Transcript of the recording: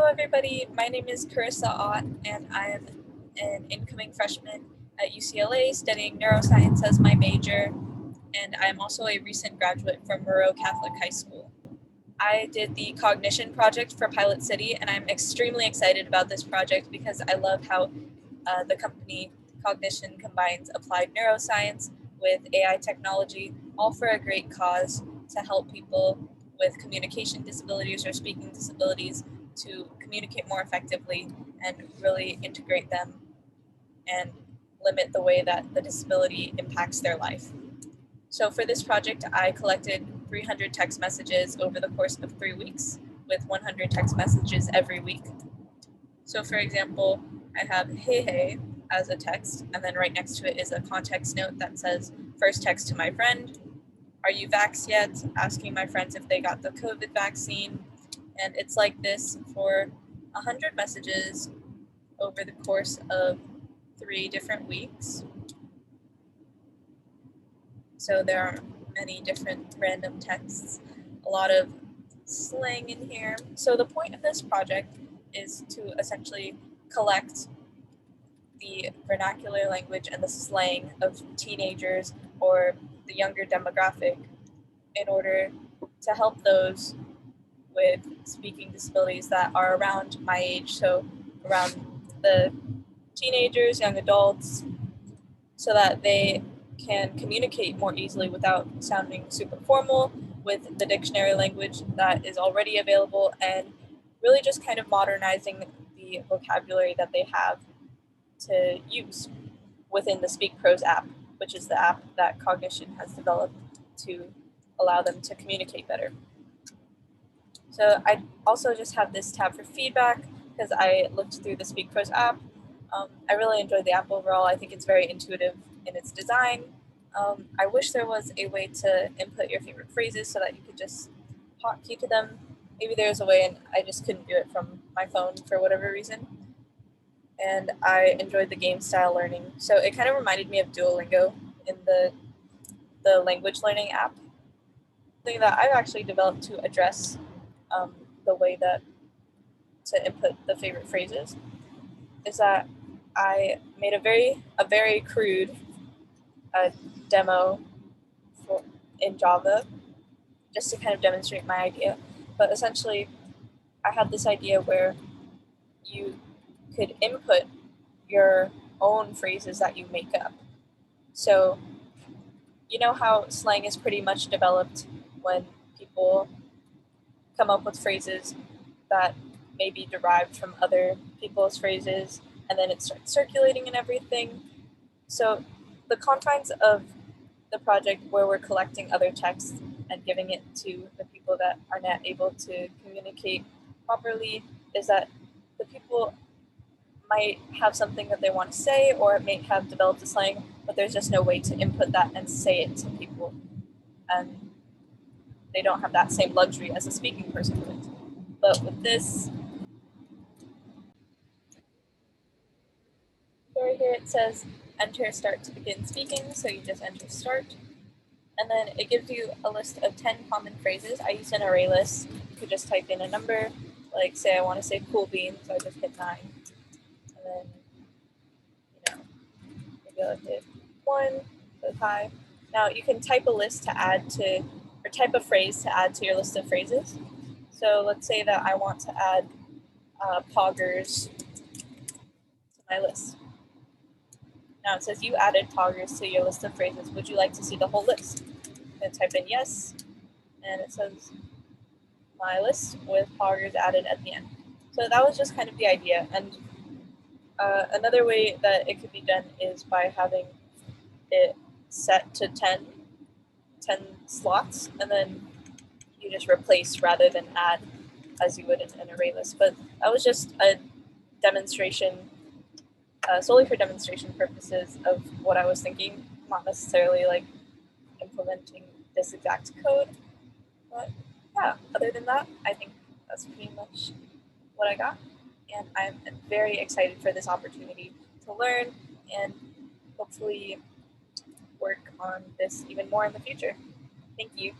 everybody, my name is Carissa Ott, and I am an incoming freshman at UCLA studying neuroscience as my major, and I am also a recent graduate from Monroe Catholic High School. I did the cognixion project for Pilot City, and I'm extremely excited about this project because I love how the company Cognixion combines applied neuroscience with AI technology, all for a great cause to help people with communication disabilities or speaking disabilities to communicate more effectively and really integrate them and limit the way that the disability impacts their life. So for this project, I collected 300 text messages over the course of 3 weeks with 100 text messages every week. So for example, I have hey hey as a text, and then right next to it is a context note that says, first text to my friend, are you vaxxed yet? Asking my friends if they got the COVID vaccine. And it's like this for 100 messages over the course of 3 different weeks. So there are many different random texts, a lot of slang in here. So the point of this project is to essentially collect the vernacular language and the slang of teenagers or the younger demographic in order to help those with speaking disabilities that are around my age, so around the teenagers, young adults, so that they can communicate more easily without sounding super formal with the dictionary language that is already available, and really just kind of modernizing the vocabulary that they have to use within the Speak Pros app, which is the app that Cognixion has developed to allow them to communicate better. So I also just have this tab for feedback because I looked through the Speak Pros app. I really enjoyed the app overall. I think it's very intuitive in its design. I wish there was a way to input your favorite phrases so that you could just hotkey to them. Maybe there's a way and I just couldn't do it from my phone for whatever reason. And I enjoyed the game style learning. So it kind of reminded me of Duolingo in the language learning app. Something that I've actually developed to address the way that to input the favorite phrases is that I made a very crude demo in Java just to kind of demonstrate my idea. But essentially, I had this idea where you could input your own phrases that you make up. So, you know how slang is pretty much developed when people come up with phrases that may be derived from other people's phrases, and then it starts circulating and everything. So the confines of the project where we're collecting other texts and giving it to the people that are not able to communicate properly is that the people might have something that they want to say or may have developed a slang, but there's just no way to input that and say it to people. And they don't have that same luxury as a speaking person would. But with this, right here it says enter start to begin speaking, so you just enter start. And then it gives you a list of 10 common phrases. I used an array list. You could just type in a number, like say I want to say cool beans, so I just hit 9. And then, maybe I'll hit 1, so it's high. Now you can type a list to add to, or type a phrase to add to your list of phrases. So let's say that I want to add poggers to my list. Now it says you added poggers to your list of phrases. Would you like to see the whole list? And type in yes, and it says my list with poggers added at the end. So that was just kind of the idea. And another way that it could be done is by having it set to 10 slots, and then you just replace rather than add as you would in an array list. But that was just a demonstration, solely for demonstration purposes of what I was thinking, not necessarily like implementing this exact code. But yeah, other than that, I think that's pretty much what I got. And I'm very excited for this opportunity to learn and hopefully work on this even more in the future. Thank you.